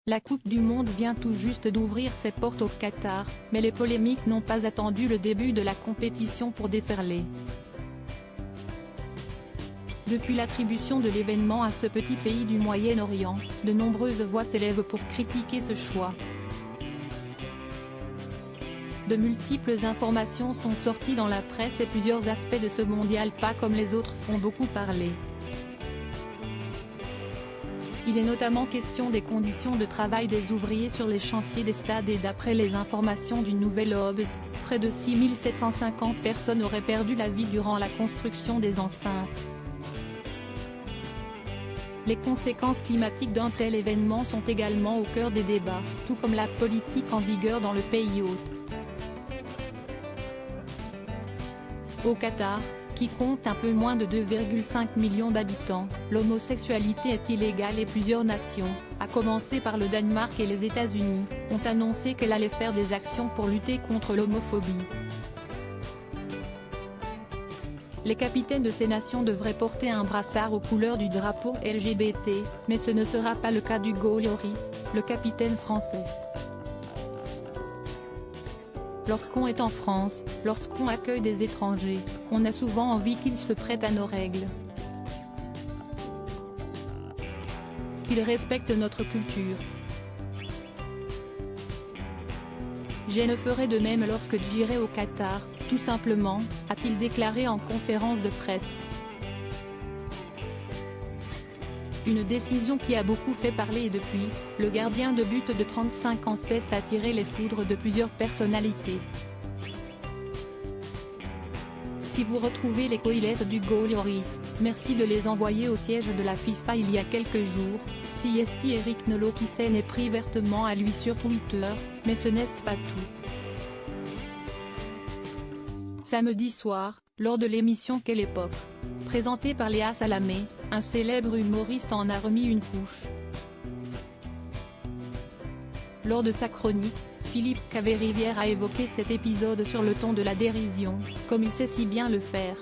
La Coupe du Monde vient tout juste d'ouvrir ses portes au Qatar, mais les polémiques n'ont pas attendu le début de la compétition pour déferler. Depuis l'attribution de l'événement à ce petit pays du Moyen-Orient, de nombreuses voix s'élèvent pour critiquer ce choix. De multiples informations sont sorties dans la presse et plusieurs aspects de ce mondial pas comme les autres font beaucoup parler. Il est notamment question des conditions de travail des ouvriers sur les chantiers des stades et d'après les informations du Nouvel Obs, près de 6750 personnes auraient perdu la vie durant la construction des enceintes. Les conséquences climatiques d'un tel événement sont également au cœur des débats, tout comme la politique en vigueur dans le pays hôte. Au Qatar, qui compte un peu moins de 2,5 millions d'habitants, l'homosexualité est illégale et plusieurs nations, à commencer par le Danemark et les États-Unis, ont annoncé qu'elles allaient faire des actions pour lutter contre l'homophobie. Les capitaines de ces nations devraient porter un brassard aux couleurs du drapeau LGBT, mais ce ne sera pas le cas d'Hugo Lloris, le capitaine français. Lorsqu'on est en France, lorsqu'on accueille des étrangers, on a souvent envie qu'ils se prêtent à nos règles. Qu'ils respectent notre culture. Je ne ferai de même lorsque j'irai au Qatar, tout simplement, a-t-il déclaré en conférence de presse. Une décision qui a beaucoup fait parler et depuis, le gardien de but de 35 ans cesse d'attirer les foudres de plusieurs personnalités. Si vous retrouvez les coïlettes d'Hugo Lloris, merci de les envoyer au siège de la FIFA il y a quelques jours. Si Eric Nolot qui s'en est pris vertement à lui sur Twitter, mais ce n'est pas tout. Samedi soir, lors de l'émission Quelle époque, présentée par Léa Salamé, un célèbre humoriste en a remis une couche. Lors de sa chronique, Philippe Caverivière a évoqué cet épisode sur le ton de la dérision, comme il sait si bien le faire.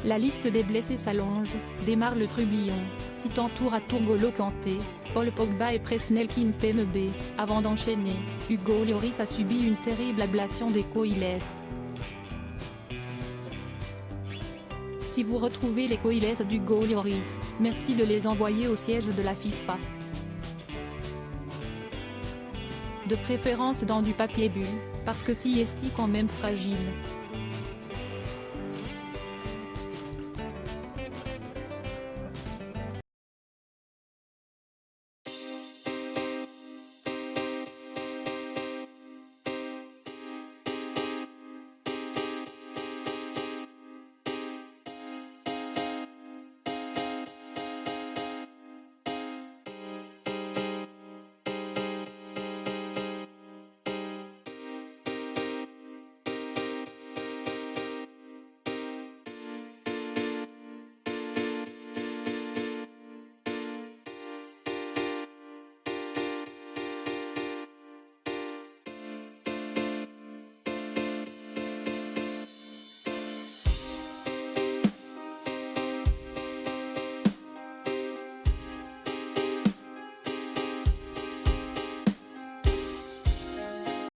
La liste des blessés s'allonge, démarre le trublion, citant tour à tour N'Golo Kanté, Paul Pogba et Presnel Kimpembe, avant d'enchaîner, Hugo Lloris a subi une terrible ablation des coïles. Si vous retrouvez les coïles d'Hugo Lloris, merci de les envoyer au siège de la FIFA. De préférence dans du papier bulle, parce que si est quand même fragile.